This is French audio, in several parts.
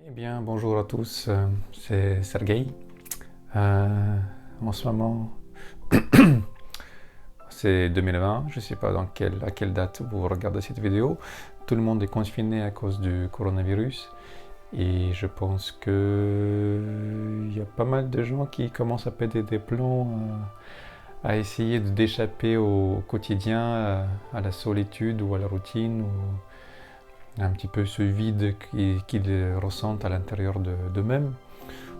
Eh bien, bonjour à tous, c'est Sergueï. En ce moment, c'est 2020, je ne sais pas à quelle date vous regardez cette vidéo. Tout le monde est confiné à cause du coronavirus et je pense qu'il y a pas mal de gens qui commencent à péter des plombs, à essayer d'échapper au quotidien, à la solitude ou à la routine, ou un petit peu ce vide qu'ils ressentent à l'intérieur d'eux-mêmes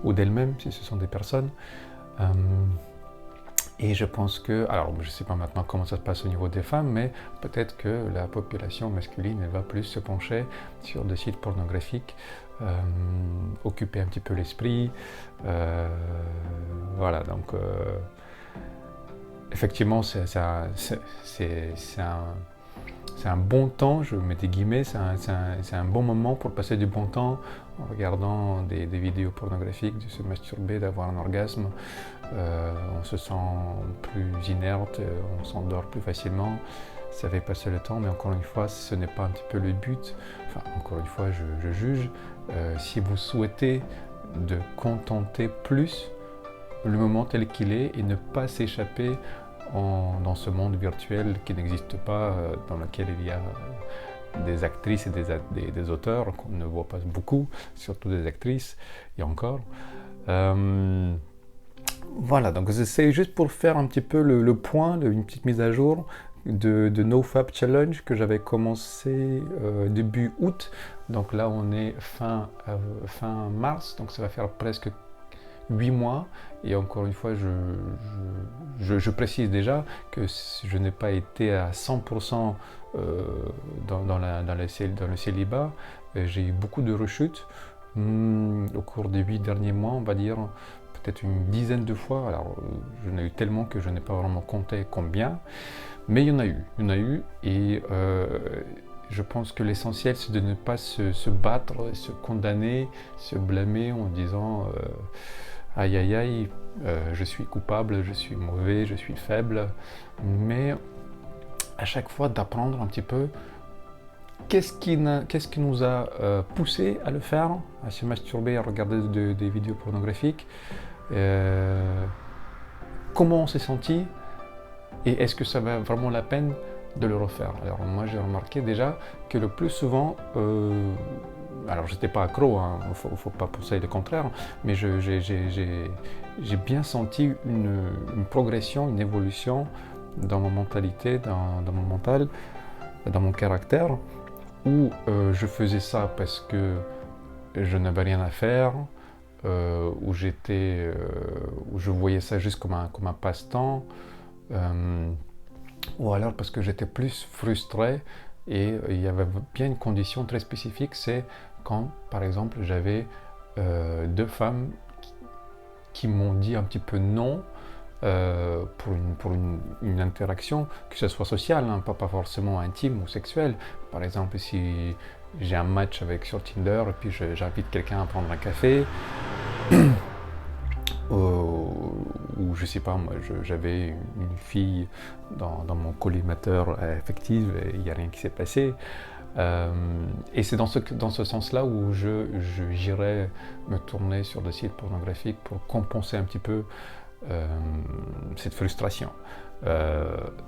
ou d'elles-mêmes si ce sont des personnes. Et je pense que, alors je ne sais pas maintenant comment ça se passe au niveau des femmes, mais peut-être que la population masculine elle va plus se pencher sur des sites pornographiques, occuper un petit peu l'esprit. Voilà, donc effectivement c'est un bon temps, je mets des guillemets, c'est un bon moment pour passer du bon temps en regardant des vidéos pornographiques, de se masturber, d'avoir un orgasme. On se sent plus inerte, on s'endort plus facilement, ça fait passer le temps, mais encore une fois, ce n'est pas un petit peu le but. Enfin, encore une fois, je juge. Si vous souhaitez de contenter plus le moment tel qu'il est et ne pas s'échapper dans ce monde virtuel qui n'existe pas, dans lequel il y a des actrices et des auteurs qu'on ne voit pas beaucoup, surtout des actrices, et encore. Voilà, donc c'est juste pour faire un petit peu le point, une petite mise à jour de NoFap Challenge que j'avais commencé début août. Donc là, on est fin mars, donc ça va faire presque 8 mois. Et encore une fois, je précise déjà que je n'ai pas été à 100% dans le célibat. J'ai eu beaucoup de rechutes au cours des 8 derniers mois, on va dire peut-être une dizaine de fois. Alors, je n'ai eu tellement que je n'ai pas vraiment compté combien, mais il y en a eu, et je pense que l'essentiel, c'est de ne pas se battre, se condamner, se blâmer en disant aïe aïe aïe, je suis coupable, je suis mauvais, je suis faible, mais à chaque fois d'apprendre un petit peu qu'est-ce qui nous a poussé à le faire, à se masturber, à regarder des vidéos pornographiques, comment on s'est senti et est-ce que ça va vraiment la peine de le refaire. Alors moi j'ai remarqué déjà que le plus souvent, alors j'étais pas accro, hein, faut pas penser le contraire, mais j'ai bien senti une progression, une évolution dans ma mentalité, dans mon mental, dans mon caractère, où je faisais ça parce que je n'avais rien à faire, où je voyais ça juste comme un passe-temps, ou alors parce que j'étais plus frustré. Et il y avait bien une condition très spécifique, c'est quand par exemple j'avais deux femmes qui m'ont dit un petit peu non pour une interaction, que ce soit sociale, hein, pas forcément intime ou sexuelle. Par exemple, si j'ai un match sur Tinder et puis j'invite quelqu'un à prendre un café, ou je sais pas, moi j'avais une fille dans mon collimateur affectif et il n'y a rien qui s'est passé. Et c'est dans ce sens-là où j'irais me tourner sur des sites pornographiques pour compenser un petit peu cette frustration.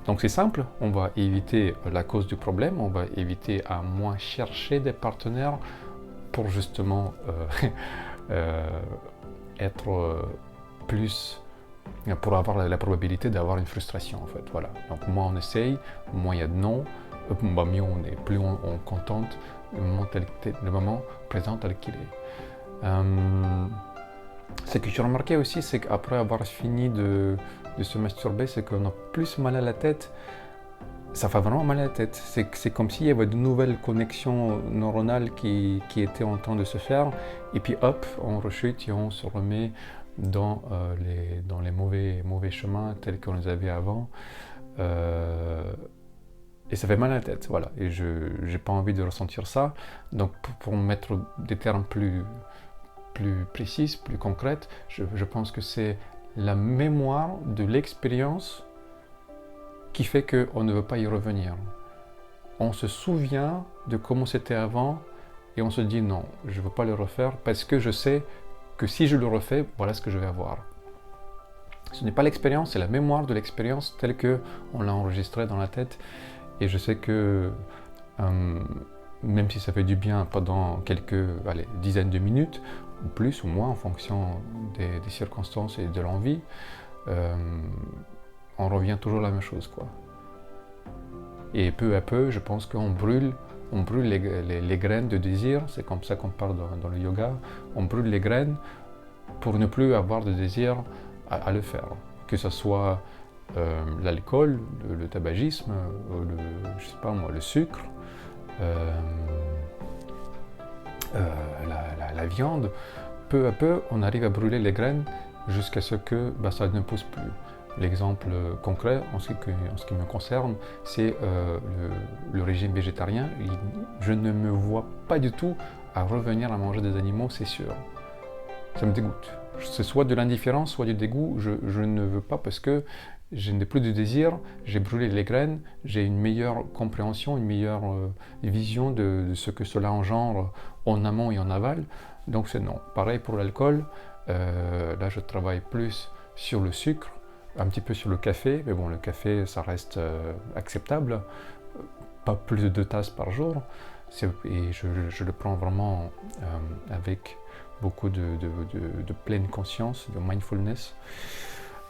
Donc c'est simple, on va éviter la cause du problème, on va éviter à moins chercher des partenaires pour justement être plus, pour avoir la probabilité d'avoir une frustration en fait. Voilà. Donc moins on essaye, moins il y a de non, mieux on est, plus on contente le moment présent tel qu'il est. Ce que j'ai remarqué aussi, c'est qu'après avoir fini de se masturber, c'est qu'on a plus mal à la tête. Ça fait vraiment mal à la tête. C'est comme s'il y avait de nouvelles connexions neuronales qui étaient en train de se faire. Et puis hop, on rechute et on se remet dans les mauvais chemins tels qu'on les avait avant. Et ça fait mal à la tête, voilà. Et je n'ai pas envie de ressentir ça. Donc pour mettre des termes plus précises, plus concrètes, je pense que c'est la mémoire de l'expérience qui fait qu'on ne veut pas y revenir. On se souvient de comment c'était avant et on se dit non, je ne veux pas le refaire parce que je sais que si je le refais, voilà ce que je vais avoir. Ce n'est pas l'expérience, c'est la mémoire de l'expérience telle qu'on l'a enregistrée dans la tête. Et je sais que même si ça fait du bien pendant quelques dizaines de minutes, ou plus ou moins en fonction des circonstances et de l'envie, on revient toujours à la même chose, quoi. Et peu à peu, je pense qu'on brûle les graines de désir, c'est comme ça qu'on parle dans le yoga, on brûle les graines pour ne plus avoir de désir à le faire. Que ce soit l'alcool, le tabagisme, je sais pas moi, le sucre, la viande, peu à peu, on arrive à brûler les graines jusqu'à ce que ça ne pousse plus. L'exemple concret, en ce qui me concerne, c'est le régime végétarien. Je ne me vois pas du tout à revenir à manger des animaux, c'est sûr. Ça me dégoûte. C'est soit de l'indifférence, soit du dégoût. Je ne veux pas parce que je n'ai plus de désir, j'ai brûlé les graines, j'ai une meilleure compréhension, une meilleure vision de ce que cela engendre en amont et en aval. Donc c'est non. Pareil pour l'alcool, là je travaille plus sur le sucre, un petit peu sur le café, mais bon, le café ça reste acceptable, pas plus de 2 tasses par jour, et je le prends vraiment avec beaucoup de pleine conscience, de mindfulness.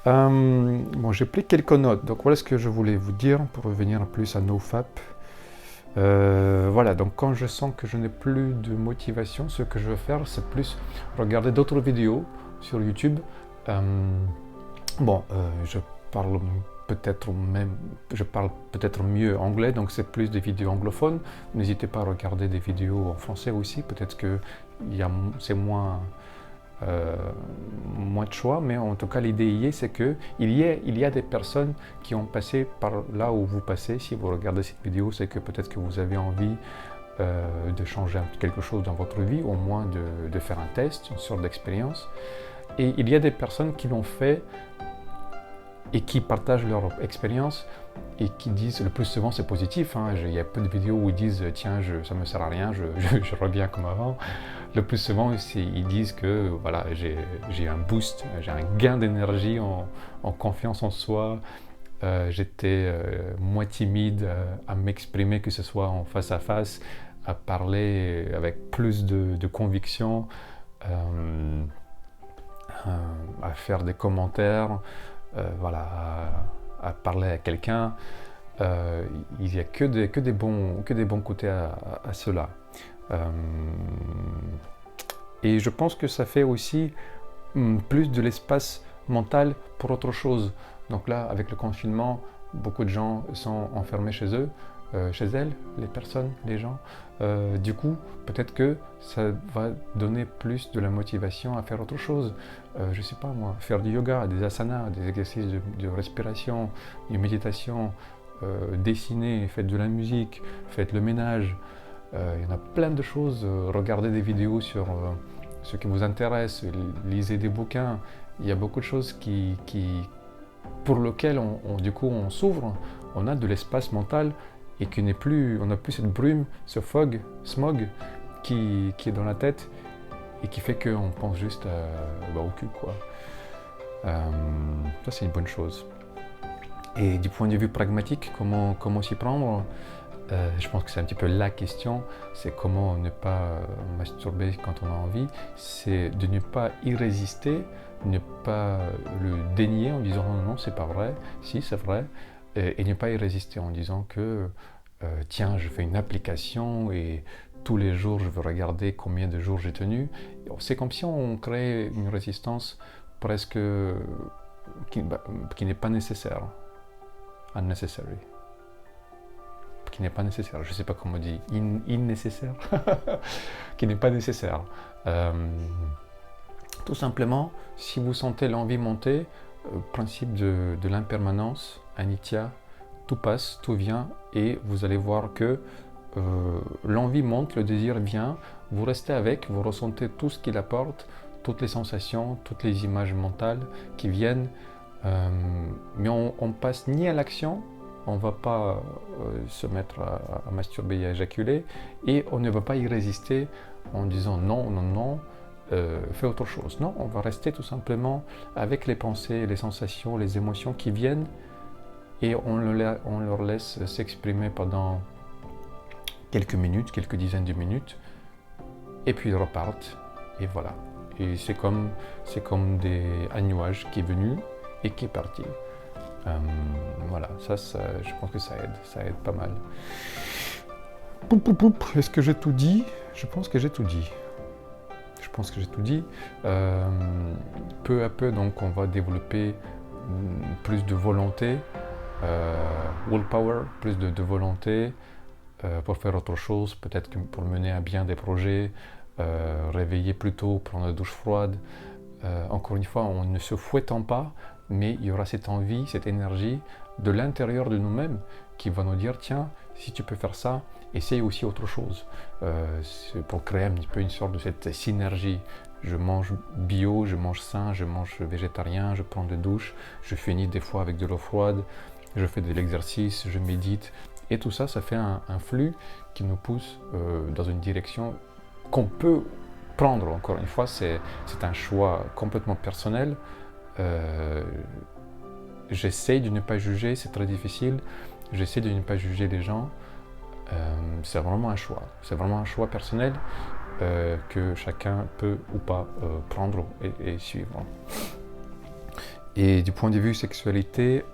Bon, j'ai pris quelques notes, donc voilà ce que je voulais vous dire pour revenir plus à NoFap. Voilà, donc quand je sens que je n'ai plus de motivation, ce que je veux faire, c'est plus regarder d'autres vidéos sur YouTube. Je parle peut-être mieux anglais, donc c'est plus des vidéos anglophones. N'hésitez pas à regarder des vidéos en français aussi, peut-être que c'est moins de choix, mais en tout cas l'idée c'est que il y a des personnes qui ont passé par là où vous passez. Si vous regardez cette vidéo, c'est que peut-être que vous avez envie de changer quelque chose dans votre vie, au moins de faire un test, une sorte d'expérience. Et il y a des personnes qui l'ont fait et qui partagent leur expérience et qui disent, le plus souvent c'est positif, il y a peu de vidéos où ils disent tiens ça me sert à rien, je reviens comme avant. Le plus souvent ils disent que voilà, j'ai un boost, j'ai un gain d'énergie, en confiance en soi, j'étais moins timide à m'exprimer, que ce soit en face à face, à parler avec plus de conviction, à faire des commentaires, à parler à quelqu'un. Il n'y a que des bons côtés à cela. Et je pense que ça fait aussi plus de l'espace mental pour autre chose. Donc là, avec le confinement, beaucoup de gens sont enfermés chez eux, chez elles, les personnes, les gens. Du coup, peut-être que ça va donner plus de la motivation à faire autre chose. Je sais pas moi, faire du yoga, des asanas, des exercices de respiration, de méditation, dessiner, faites de la musique, faites le ménage. Il y en a plein de choses. Regardez des vidéos sur ce qui vous intéresse, lisez des bouquins. Il y a beaucoup de choses pour lesquelles on s'ouvre, on a de l'espace mental et on n'a plus cette brume, ce smog qui est dans la tête et qui fait qu'on pense juste au cul, quoi. Ça c'est une bonne chose. Et du point de vue pragmatique, comment s'y prendre? Je pense que c'est un petit peu la question, c'est comment ne pas masturber quand on a envie, c'est de ne pas y résister, ne pas le dénier en disant non, c'est pas vrai, si c'est vrai, et ne pas y résister en disant que tiens, je fais une application et tous les jours je veux regarder combien de jours j'ai tenu. C'est comme si on crée une résistance presque qui n'est pas nécessaire, unnecessary. Qui n'est pas nécessaire, je ne sais pas comment on dit, nécessaire, qui n'est pas nécessaire. Tout simplement, si vous sentez l'envie monter, principe de l'impermanence, anicca, tout passe, tout vient, et vous allez voir que l'envie monte, le désir vient, vous restez avec, vous ressentez tout ce qu'il apporte, toutes les sensations, toutes les images mentales qui viennent, mais on passe ni à l'action, on ne va pas se mettre à masturber et à éjaculer, et on ne va pas y résister en disant non, non, non, fais autre chose. Non, on va rester tout simplement avec les pensées, les sensations, les émotions qui viennent, et on leur laisse s'exprimer pendant quelques minutes, quelques dizaines de minutes, et puis ils repartent, et voilà. Et c'est comme un nuage qui est venu et qui est parti. Voilà, ça, je pense que ça aide pas mal. Est-ce que j'ai tout dit? Je pense que j'ai tout dit. Peu à peu, donc, on va développer plus de volonté, willpower, plus de volonté pour faire autre chose, peut-être que pour mener à bien des projets, réveiller plus tôt, prendre la douche froide. Encore une fois, on ne se fouettant pas, mais il y aura cette envie, cette énergie de l'intérieur de nous-mêmes qui va nous dire tiens, si tu peux faire ça, essaye aussi autre chose. C'est pour créer un petit peu une sorte de cette synergie. Je mange bio, je mange sain, je mange végétarien, je prends des douches, je finis des fois avec de l'eau froide, je fais de l'exercice, je médite. Et tout ça, ça fait un flux qui nous pousse dans une direction qu'on peut prendre. Encore une fois, c'est un choix complètement personnel. J'essaie de ne pas juger, c'est très difficile. J'essaie de ne pas juger les gens. C'est vraiment un choix. C'est vraiment un choix personnel que chacun peut ou pas prendre et suivre. Et du point de vue sexualité,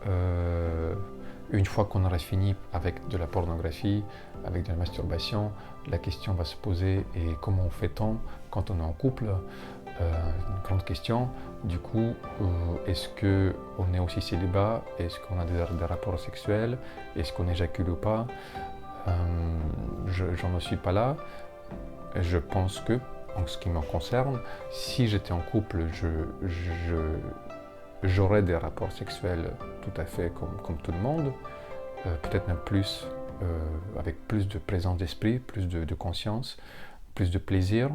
une fois qu'on aura fini avec de la pornographie, avec de la masturbation, la question va se poser, et comment fait-on quand on est en couple? Une grande question. Du coup, est-ce qu'on est aussi célibat? Est-ce qu'on a des rapports sexuels? Est-ce qu'on éjacule ou pas? J'en ne suis pas là. Je pense que, en ce qui me concerne, si j'étais en couple, j'aurais des rapports sexuels tout à fait comme tout le monde, peut-être même plus, avec plus de présence d'esprit, plus de conscience, plus de plaisir.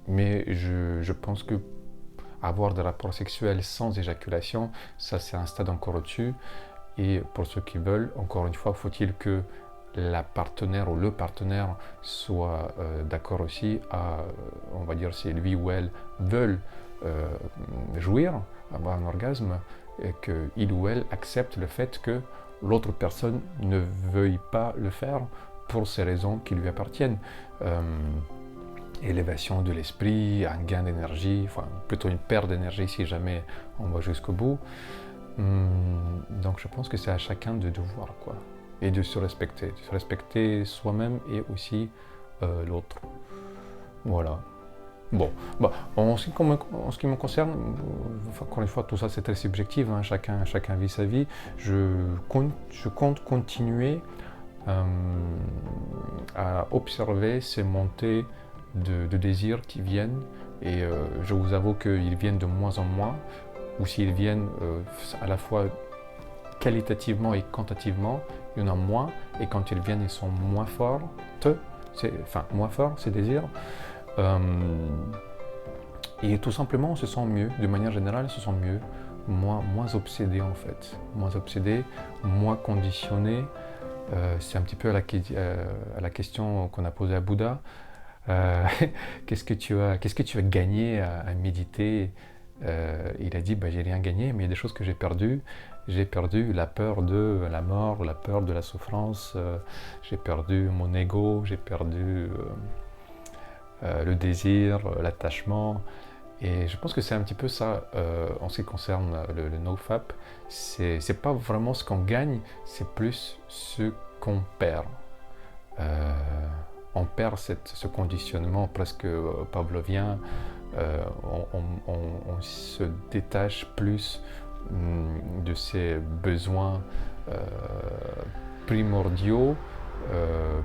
Mais je pense que avoir des rapports sexuels sans éjaculation, ça c'est un stade encore au-dessus. Et pour ceux qui veulent, encore une fois, faut-il que la partenaire ou le partenaire soit d'accord aussi à, on va dire, si lui ou elle veulent jouir, avoir un orgasme, et qu'il ou elle accepte le fait que l'autre personne ne veuille pas le faire pour ces raisons qui lui appartiennent. Élévation de l'esprit, un gain d'énergie, enfin plutôt une perte d'énergie si jamais on va jusqu'au bout. Donc je pense que c'est à chacun de voir quoi, et de se respecter soi-même et aussi l'autre. Voilà. Bon, en ce qui me concerne, encore une fois, tout ça c'est très subjectif, hein, chacun vit sa vie. Je compte continuer à observer ces montées de désirs qui viennent, et je vous avoue qu'ils viennent de moins en moins, ou s'ils viennent à la fois qualitativement et quantitativement, il y en a moins, et quand ils viennent, ils sont moins forts, ces désirs. Et tout simplement, on se sent mieux, de manière générale, on se sent mieux, moins obsédé en fait, moins conditionné. C'est un petit peu à la question qu'on a posée à Bouddha. Qu'est-ce que tu as gagné à méditer? Il a dit, j'ai rien gagné, mais il y a des choses que j'ai perdues. J'ai perdu la peur de la mort, la peur de la souffrance, j'ai perdu mon ego, j'ai perdu le désir, l'attachement. Et je pense que c'est un petit peu ça en ce qui concerne le NoFap. C'est pas vraiment ce qu'on gagne, c'est plus ce qu'on perd. On perd ce conditionnement presque pavlovien, on se détache plus de ses besoins primordiaux,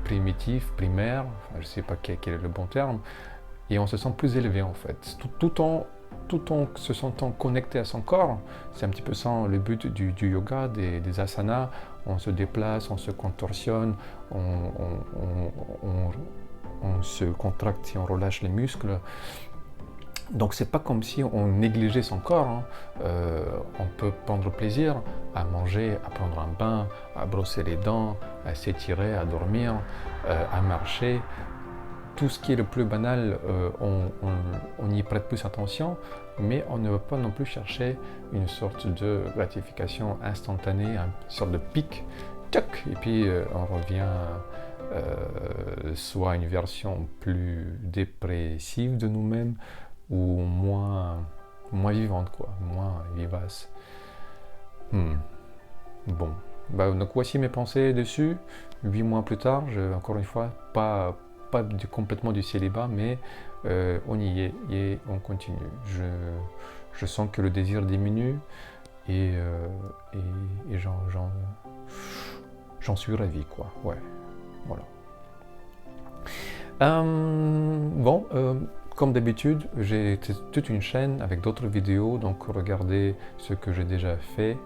primitifs, primaires, je ne sais pas quel est le bon terme, et on se sent plus élevé en fait, tout en se sentant connecté à son corps. C'est un petit peu ça le but du yoga, des asanas. On se déplace, on se contorsionne, on se contracte et on relâche les muscles. Donc c'est pas comme si on négligeait son corps, hein. On peut prendre plaisir à manger, à prendre un bain, à brosser les dents, à s'étirer, à dormir, à marcher. Tout ce qui est le plus banal, on y prête plus attention, mais on ne veut pas non plus chercher une sorte de gratification instantanée, une sorte de pic, tchac, et puis on revient soit à une version plus dépressive de nous-mêmes, ou moins vivante, quoi, moins vivace. Bon, donc voici mes pensées dessus. 8 mois plus tard, encore une fois, pas complètement du célibat, mais on y est et on continue. Je sens que le désir diminue et j'en suis ravi, quoi. Ouais, voilà. Comme d'habitude, j'ai toute une chaîne avec d'autres vidéos, donc regardez ce que j'ai déjà fait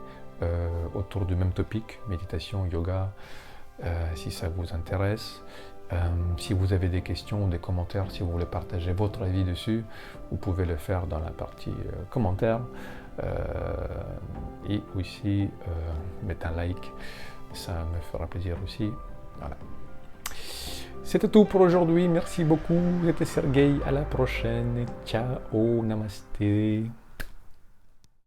autour du même topic, méditation, yoga, si ça vous intéresse. Si vous avez des questions ou des commentaires, si vous voulez partager votre avis dessus, vous pouvez le faire dans la partie commentaires. Et aussi, mettez un like, ça me fera plaisir aussi. Voilà. C'était tout pour aujourd'hui, merci beaucoup, c'était Sergueï, à la prochaine, ciao, namasté.